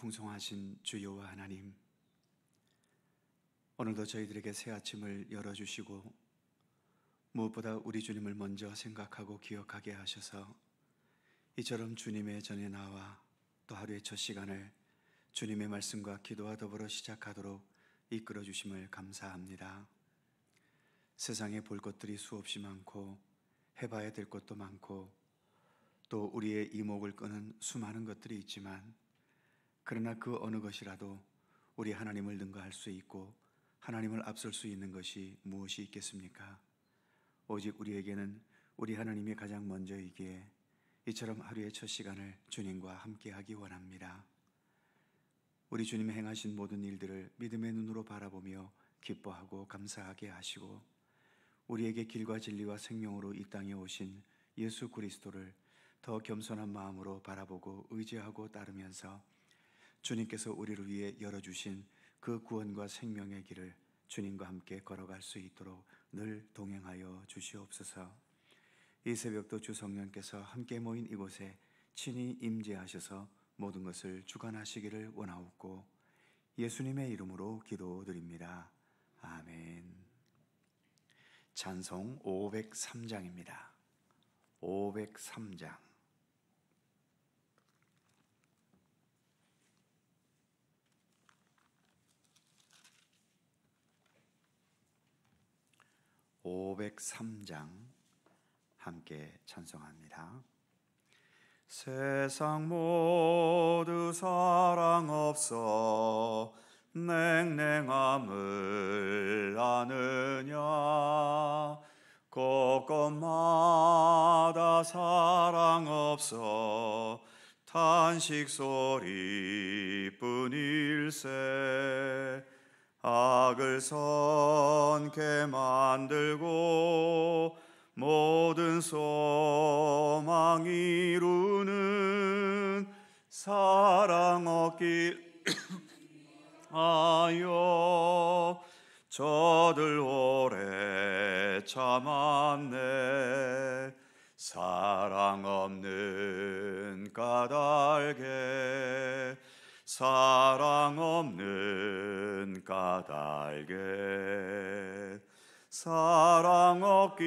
풍성하신 주 여호와 하나님, 오늘도 저희들에게 새 아침을 열어주시고 무엇보다 우리 주님을 먼저 생각하고 기억하게 하셔서 이처럼 주님의 전에 나와 또 하루의 첫 시간을 주님의 말씀과 기도와 더불어 시작하도록 이끌어 주심을 감사합니다. 세상에 볼 것들이 수없이 많고 해봐야 될 것도 많고 또 우리의 이목을 끄는 수많은 것들이 있지만, 그러나 그 어느 것이라도 우리 하나님을 능가할 수 있고 하나님을 앞설 수 있는 것이 무엇이 있겠습니까? 오직 우리에게는 우리 하나님이 가장 먼저이기에 이처럼 하루의 첫 시간을 주님과 함께하기 원합니다. 우리 주님이 행하신 모든 일들을 믿음의 눈으로 바라보며 기뻐하고 감사하게 하시고, 우리에게 길과 진리와 생명으로 이 땅에 오신 예수 그리스도를 더 겸손한 마음으로 바라보고 의지하고 따르면서 주님께서 우리를 위해 열어주신 그 구원과 생명의 길을 주님과 함께 걸어갈 수 있도록 늘 동행하여 주시옵소서. 이 새벽도 주 성령께서 함께 모인 이곳에 친히 임재하셔서 모든 것을 주관하시기를 원하옵고 예수님의 이름으로 기도드립니다. 아멘. 찬송 503장입니다. 503장. (503장) 함께 찬송합니다. 세상 모두 사랑 없어 냉랭함을 아느냐, 곳곳마다 사랑 없어 탄식 소리뿐일세. 악을 선케 만들고 모든 소망 이루는 사랑 얻길 하여 저들 오래 참았네. 사랑 없는 까닭에, 사랑 없는 까닭에 사랑 얻기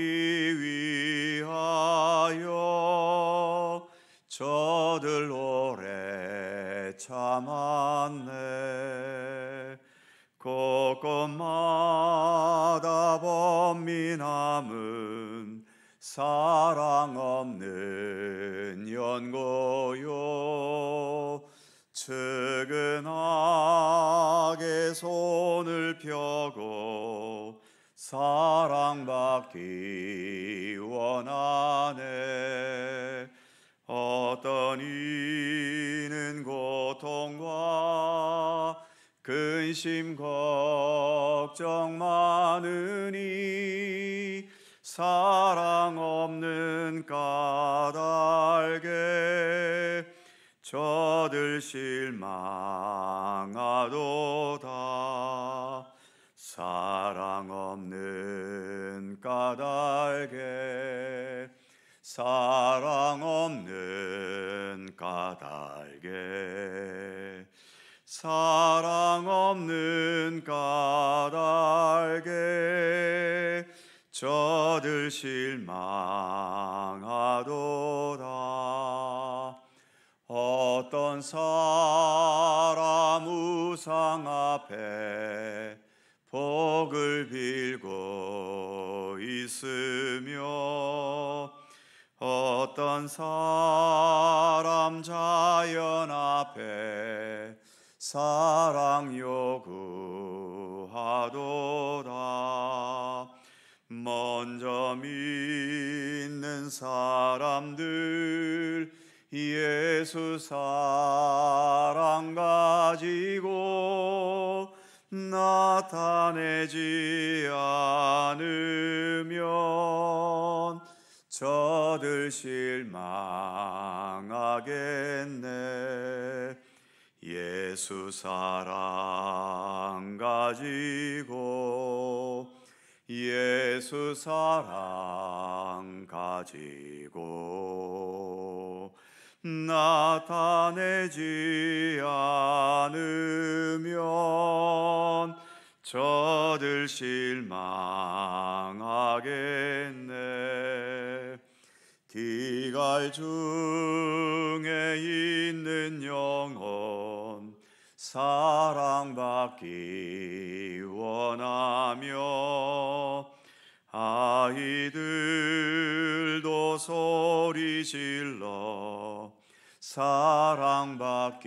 위하여 저들 오래 참았네. 곳곳마다 범민함은 사랑 없는 연고요. 측은하게 손을 펴고 사랑받기 원하네. 어떤 이는 고통과 근심 걱정 많으니 사랑 없는 까닭에 저들 실망하도다. 사랑 없는 까닭에, 사랑 없는 까닭에, 사랑 없는 까닭에 저들 실망하도다. 어떤 사람 우상 앞에 복을 빌고 있으며, 어떤 사람 자연 앞에 사랑 요구하도다. 먼저 믿는 사람들 예수 사랑 가지고 나타내지 않으면 저들 실망하겠네. 예수 사랑 가지고, 예수 사랑 가지고 나타내지 많으면 저들 실망하겠네. 기갈 중에 있는 영혼 사랑받기 원하며 아이들도 소리 질러 사랑받기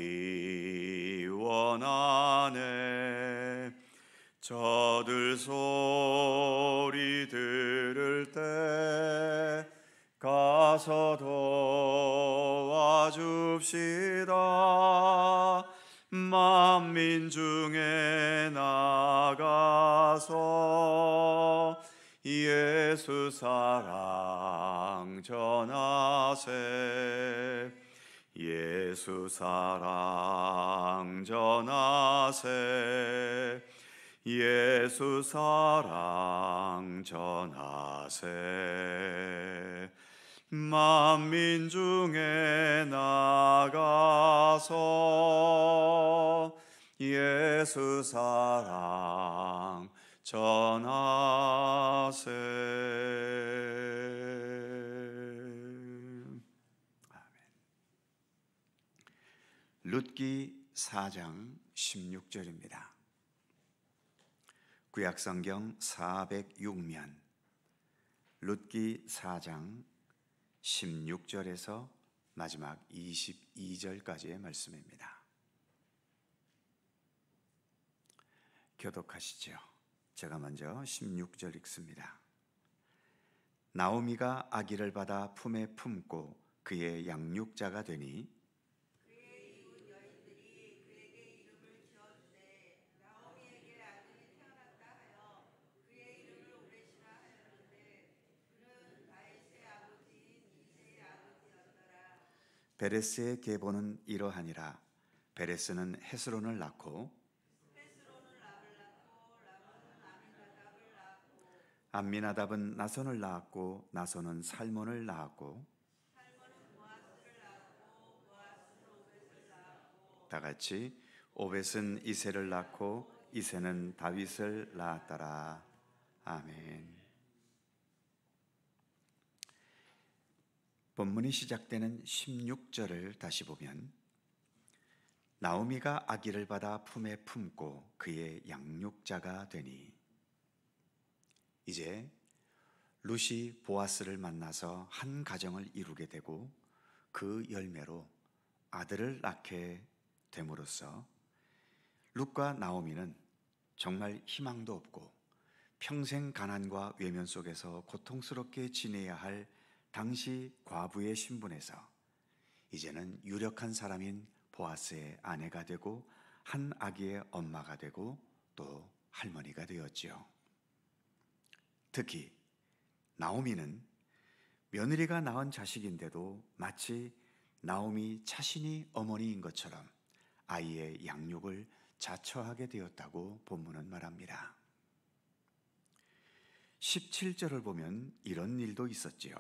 원하네. 저들 소리 들을 때 가서 도와줍시다. 만민 중에 나가서 예수 사랑 전하세. 예수 사랑 전하세. 예수 사랑 전하세. 만민 중에 나가서 예수 사랑 전하세. 아멘. 룻기 4장 16절입니다. 구약성경 406면 룻기 4장 16절에서 마지막 22절까지의 말씀입니다. 교독하시죠. 제가 먼저 16절 읽습니다. 나오미가 아기를 받아 품에 품고 그의 양육자가 되니 그의 이웃 여인들이 그에게 이름을 지어주되 나오미에게 아들이 태어났다 하여 그의 이름을 오벳이라 하였는데 그는 다윗의 아버지인 이새의 아버지였더라. 베레스의 계보는 이러하니라. 베레스는 헤스론을 낳고 헤스론은 람을 낳고 람은 아민나답을 낳고 암미나답은 나손을 낳았고 나손은 살몬을 낳았고 살몬은 보아스를 낳고 보아스는 오벳을 낳고 다 같이 오벳은 이새를 낳고 이새는 다윗을 낳았더라. 아멘. 본문이 시작되는 16절을 다시 보면 나오미가 아기를 받아 품에 품고 그의 양육자가 되니, 이제 룻이 보아스를 만나서 한 가정을 이루게 되고 그 열매로 아들을 낳게 됨으로써 룻과 나오미는 정말 희망도 없고 평생 가난과 외면 속에서 고통스럽게 지내야 할 당시 과부의 신분에서 이제는 유력한 사람인 보아스의 아내가 되고 한 아기의 엄마가 되고 또 할머니가 되었지요. 특히 나오미는 며느리가 낳은 자식인데도 마치 나오미 자신이 어머니인 것처럼 아이의 양육을 자처하게 되었다고 본문은 말합니다. 17절을 보면 이런 일도 있었지요.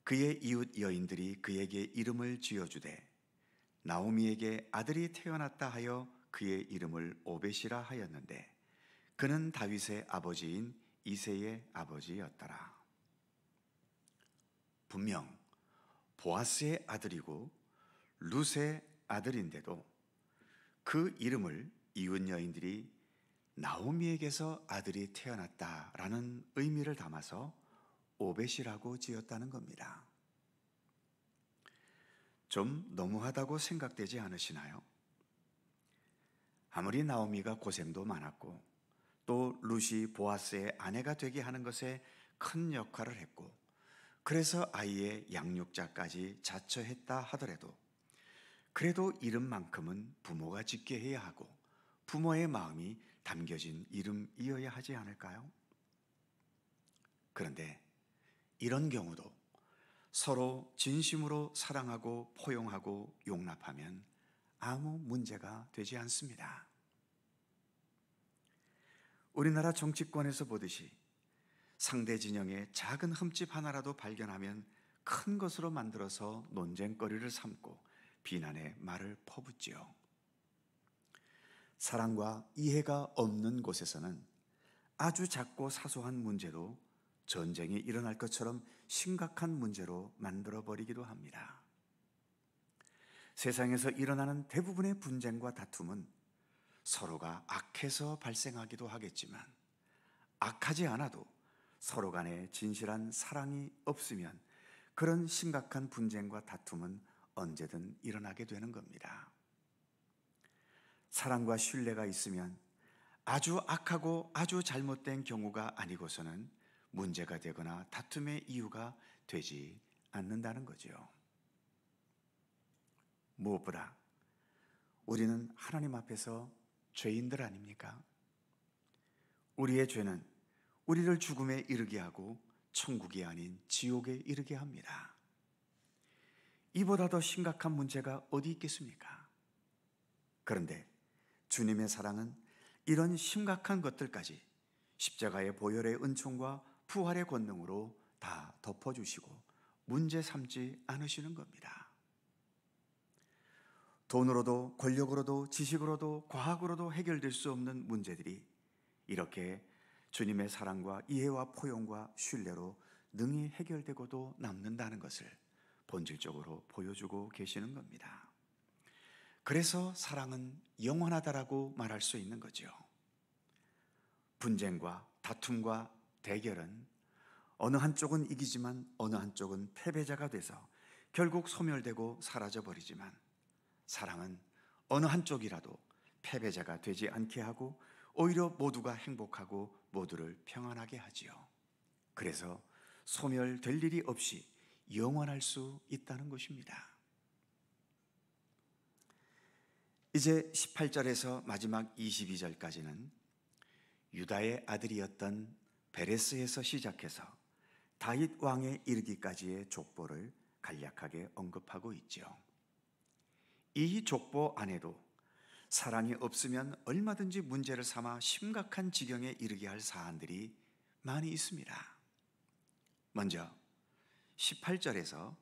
그의 이웃 여인들이 그에게 이름을 지어주되 나오미에게 아들이 태어났다 하여 그의 이름을 오벳이라 하였는데 그는 다윗의 아버지인 이새의 아버지였더라. 분명 보아스의 아들이고 룻의 아들인데도 그 이름을 이웃 여인들이 나오미에게서 아들이 태어났다라는 의미를 담아서 오벳이라고 지었다는 겁니다. 좀 너무하다고 생각되지 않으시나요? 아무리 나오미가 고생도 많았고 또 룻이 보아스의 아내가 되게 하는 것에 큰 역할을 했고 그래서 아이의 양육자까지 자처했다 하더라도 그래도 이름만큼은 부모가 짓게 해야 하고 부모의 마음이 담겨진 이름이어야 하지 않을까요? 그런데 이런 경우도 서로 진심으로 사랑하고 포용하고 용납하면 아무 문제가 되지 않습니다. 우리나라 정치권에서 보듯이 상대 진영의 작은 흠집 하나라도 발견하면 큰 것으로 만들어서 논쟁거리를 삼고 비난의 말을 퍼붓지요. 사랑과 이해가 없는 곳에서는 아주 작고 사소한 문제도 전쟁이 일어날 것처럼 심각한 문제로 만들어버리기도 합니다. 세상에서 일어나는 대부분의 분쟁과 다툼은 서로가 악해서 발생하기도 하겠지만 악하지 않아도 서로 간에 진실한 사랑이 없으면 그런 심각한 분쟁과 다툼은 언제든 일어나게 되는 겁니다. 사랑과 신뢰가 있으면 아주 악하고 아주 잘못된 경우가 아니고서는 문제가 되거나 다툼의 이유가 되지 않는다는 거죠. 무엇보다 우리는 하나님 앞에서 죄인들 아닙니까? 우리의 죄는 우리를 죽음에 이르게 하고 천국이 아닌 지옥에 이르게 합니다. 이보다 더 심각한 문제가 어디 있겠습니까? 그런데 주님의 사랑은 이런 심각한 것들까지 십자가의 보혈의 은총과 부활의 권능으로 다 덮어주시고 문제 삼지 않으시는 겁니다. 돈으로도 권력으로도 지식으로도 과학으로도 해결될 수 없는 문제들이 이렇게 주님의 사랑과 이해와 포용과 신뢰로 능히 해결되고도 남는다는 것을 본질적으로 보여주고 계시는 겁니다. 그래서 사랑은 영원하다라고 말할 수 있는 거죠. 분쟁과 다툼과 대결은 어느 한쪽은 이기지만 어느 한쪽은 패배자가 돼서 결국 소멸되고 사라져버리지만 사랑은 어느 한쪽이라도 패배자가 되지 않게 하고 오히려 모두가 행복하고 모두를 평안하게 하지요. 그래서 소멸될 일이 없이 영원할 수 있다는 것입니다. 이제 18절에서 마지막 22절까지는 유다의 아들이었던 베레스에서 시작해서 다윗 왕에 이르기까지의 족보를 간략하게 언급하고 있죠. 이 족보 안에도 사랑이 없으면 얼마든지 문제를 삼아 심각한 지경에 이르게 할 사안들이 많이 있습니다. 먼저 18절에서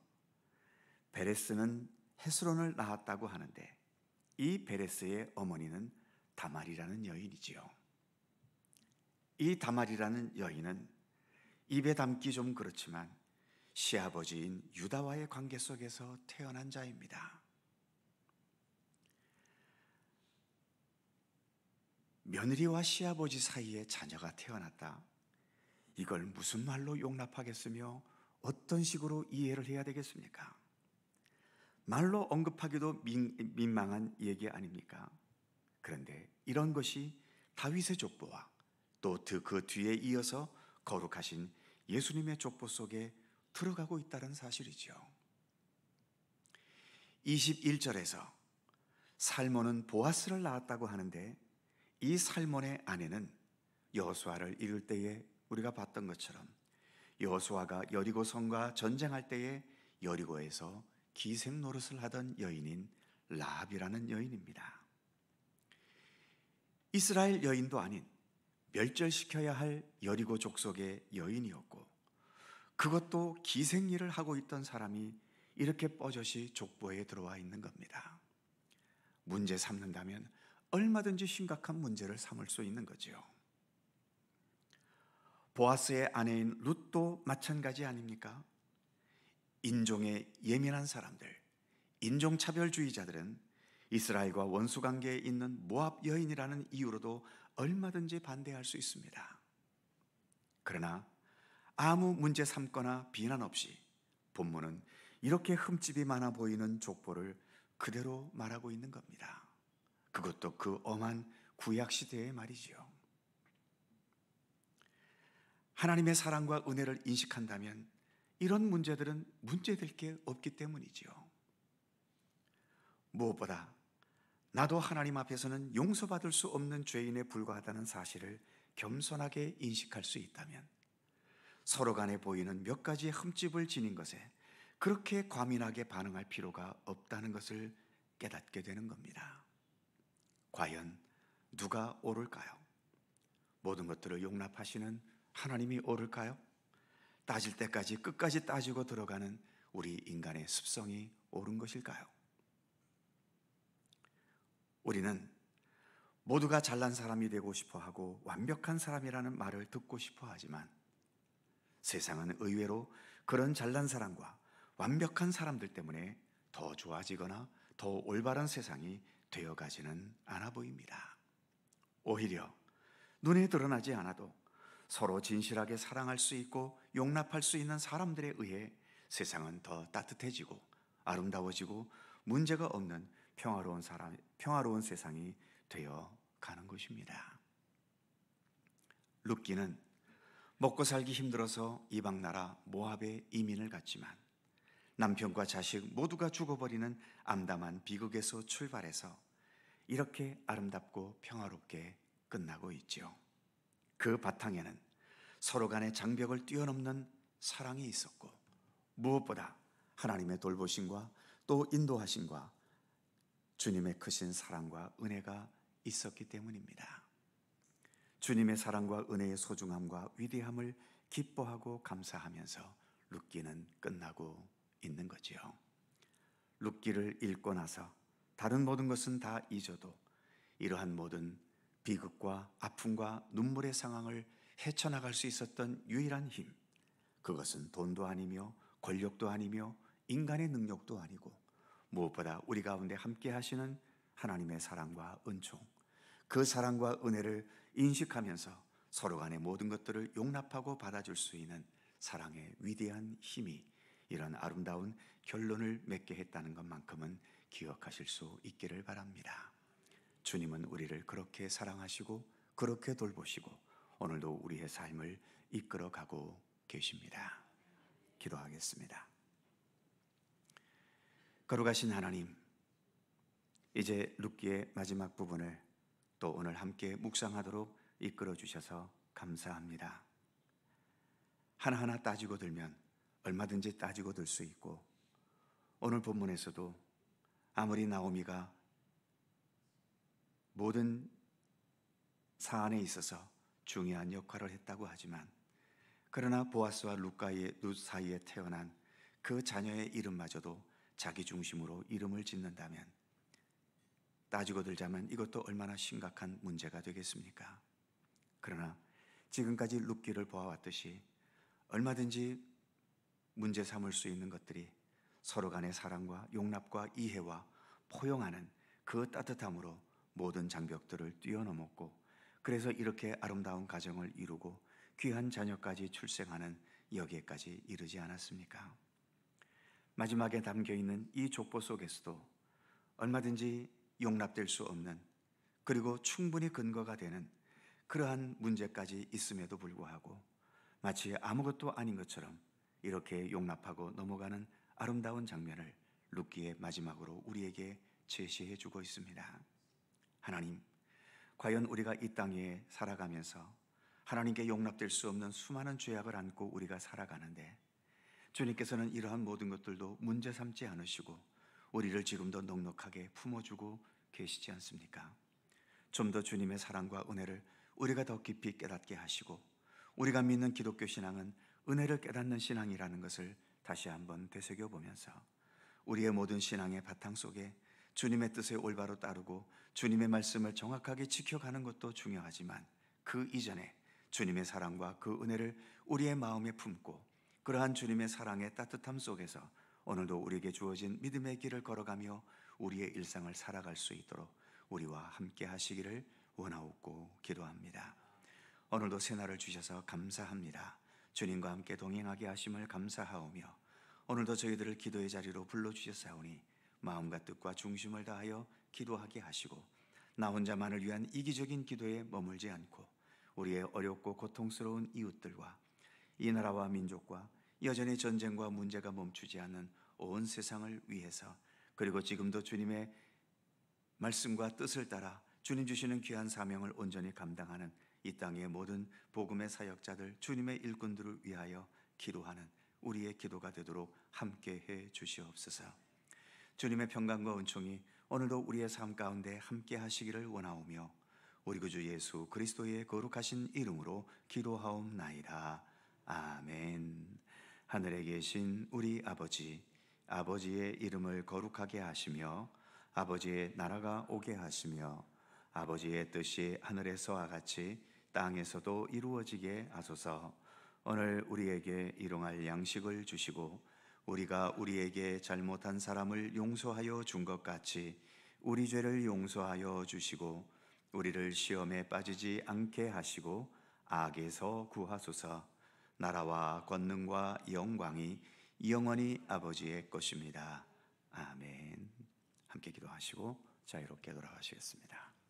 베레스는 헤스론을 낳았다고 하는데 이 베레스의 어머니는 다말이라는 여인이지요. 이 다말이라는 여인은 입에 담기 좀 그렇지만 시아버지인 유다와의 관계 속에서 태어난 자입니다. 며느리와 시아버지 사이에 자녀가 태어났다. 이걸 무슨 말로 용납하겠으며 어떤 식으로 이해를 해야 되겠습니까? 말로 언급하기도 민망한 얘기 아닙니까? 그런데 이런 것이 다윗의 족보와 또 그 뒤에 이어서 거룩하신 예수님의 족보 속에 들어가고 있다는 사실이죠. 21절에서 살몬은 보아스를 낳았다고 하는데 이 살몬의 아내는 여호수아를 이룰 때에 우리가 봤던 것처럼 여호수아가 여리고 성과 전쟁할 때에 여리고에서 기생 노릇을 하던 여인인 라합이라는 여인입니다. 이스라엘 여인도 아닌 멸절시켜야 할 여리고 족속의 여인이었고 그것도 기생 일을 하고 있던 사람이 이렇게 뻐젓이 족보에 들어와 있는 겁니다. 문제 삼는다면 얼마든지 심각한 문제를 삼을 수 있는 거죠. 보아스의 아내인 룻도 마찬가지 아닙니까? 인종에 예민한 사람들, 인종차별주의자들은 이스라엘과 원수관계에 있는 모압 여인이라는 이유로도 얼마든지 반대할 수 있습니다. 그러나 아무 문제 삼거나 비난 없이 본문은 이렇게 흠집이 많아 보이는 족보를 그대로 말하고 있는 겁니다. 그것도 그 엄한 구약시대의 말이지요. 하나님의 사랑과 은혜를 인식한다면 이런 문제들은 문제될 게 없기 때문이지요. 무엇보다 나도 하나님 앞에서는 용서받을 수 없는 죄인에 불과하다는 사실을 겸손하게 인식할 수 있다면 서로 간에 보이는 몇 가지의 흠집을 지닌 것에 그렇게 과민하게 반응할 필요가 없다는 것을 깨닫게 되는 겁니다. 과연 누가 옳을까요? 모든 것들을 용납하시는 하나님이 옳을까요? 따질 때까지 끝까지 따지고 들어가는 우리 인간의 습성이 옳은 것일까요? 우리는 모두가 잘난 사람이 되고 싶어 하고 완벽한 사람이라는 말을 듣고 싶어 하지만 세상은 의외로 그런 잘난 사람과 완벽한 사람들 때문에 더 좋아지거나 더 올바른 세상이 되어가지는 않아 보입니다. 오히려 눈에 드러나지 않아도 서로 진실하게 사랑할 수 있고 용납할 수 있는 사람들에 의해 세상은 더 따뜻해지고 아름다워지고 문제가 없는 평화로운 세상이 되어 가는 것입니다. 룻기는 먹고 살기 힘들어서 이방 나라 모압에 이민을 갔지만 남편과 자식 모두가 죽어버리는 암담한 비극에서 출발해서 이렇게 아름답고 평화롭게 끝나고 있죠. 그 바탕에는 서로 간의 장벽을 뛰어넘는 사랑이 있었고 무엇보다 하나님의 돌보심과 또 인도하심과 주님의 크신 사랑과 은혜가 있었기 때문입니다. 주님의 사랑과 은혜의 소중함과 위대함을 기뻐하고 감사하면서 룻기는 끝나고 있는 거지요. 룻기를 읽고 나서 다른 모든 것은 다 잊어도 이러한 모든 비극과 아픔과 눈물의 상황을 헤쳐나갈 수 있었던 유일한 힘, 그것은 돈도 아니며 권력도 아니며 인간의 능력도 아니고 무엇보다 우리 가운데 함께 하시는 하나님의 사랑과 은총, 그 사랑과 은혜를 인식하면서 서로 간의 모든 것들을 용납하고 받아줄 수 있는 사랑의 위대한 힘이 이런 아름다운 결론을 맺게 했다는 것만큼은 기억하실 수 있기를 바랍니다. 주님은 우리를 그렇게 사랑하시고 그렇게 돌보시고 오늘도 우리의 삶을 이끌어가고 계십니다. 기도하겠습니다. 거룩하신 하나님, 이제 룻기의 마지막 부분을 또 오늘 함께 묵상하도록 이끌어 주셔서 감사합니다. 하나하나 따지고 들면 얼마든지 따지고 들 수 있고 오늘 본문에서도 아무리 나오미가 모든 사안에 있어서 중요한 역할을 했다고 하지만 그러나 보아스와 룻 사이에 태어난 그 자녀의 이름마저도 자기 중심으로 이름을 짓는다면 따지고 들자면 이것도 얼마나 심각한 문제가 되겠습니까? 그러나 지금까지 룻기를 보아왔듯이 얼마든지 문제 삼을 수 있는 것들이 서로 간의 사랑과 용납과 이해와 포용하는 그 따뜻함으로 모든 장벽들을 뛰어넘었고 그래서 이렇게 아름다운 가정을 이루고 귀한 자녀까지 출생하는 여기에까지 이르지 않았습니까? 마지막에 담겨있는 이 족보 속에서도 얼마든지 용납될 수 없는 그리고 충분히 근거가 되는 그러한 문제까지 있음에도 불구하고 마치 아무것도 아닌 것처럼 이렇게 용납하고 넘어가는 아름다운 장면을 룻기의 마지막으로 우리에게 제시해 주고 있습니다. 하나님, 과연 우리가 이 땅에 살아가면서 하나님께 용납될 수 없는 수많은 죄악을 안고 우리가 살아가는데 주님께서는 이러한 모든 것들도 문제 삼지 않으시고 우리를 지금도 넉넉하게 품어주고 계시지 않습니까? 좀 더 주님의 사랑과 은혜를 우리가 더 깊이 깨닫게 하시고 우리가 믿는 기독교 신앙은 은혜를 깨닫는 신앙이라는 것을 다시 한번 되새겨보면서 우리의 모든 신앙의 바탕 속에 주님의 뜻에 올바로 따르고 주님의 말씀을 정확하게 지켜가는 것도 중요하지만 그 이전에 주님의 사랑과 그 은혜를 우리의 마음에 품고 그러한 주님의 사랑의 따뜻함 속에서 오늘도 우리에게 주어진 믿음의 길을 걸어가며 우리의 일상을 살아갈 수 있도록 우리와 함께 하시기를 원하옵고 기도합니다. 오늘도 새날을 주셔서 감사합니다. 주님과 함께 동행하게 하심을 감사하오며 오늘도 저희들을 기도의 자리로 불러주셨사오니 마음과 뜻과 중심을 다하여 기도하게 하시고 나 혼자만을 위한 이기적인 기도에 머물지 않고 우리의 어렵고 고통스러운 이웃들과 이 나라와 민족과 여전히 전쟁과 문제가 멈추지 않는 온 세상을 위해서 그리고 지금도 주님의 말씀과 뜻을 따라 주님 주시는 귀한 사명을 온전히 감당하는 이 땅의 모든 복음의 사역자들, 주님의 일꾼들을 위하여 기도하는 우리의 기도가 되도록 함께해 주시옵소서. 주님의 평강과 은총이 오늘도 우리의 삶 가운데 함께 하시기를 원하오며 우리 구주 예수 그리스도의 거룩하신 이름으로 기도하옵나이다. 아멘. 하늘에 계신 우리 아버지, 아버지의 이름을 거룩하게 하시며 아버지의 나라가 오게 하시며 아버지의 뜻이 하늘에서와 같이 땅에서도 이루어지게 하소서. 오늘 우리에게 일용할 양식을 주시고 우리가 우리에게 잘못한 사람을 용서하여 준 것 같이 우리 죄를 용서하여 주시고 우리를 시험에 빠지지 않게 하시고 악에서 구하소서. 나라와 권능과 영광이 영원히 아버지의 것입니다. 아멘. 함께 기도하시고 자유롭게 돌아가시겠습니다.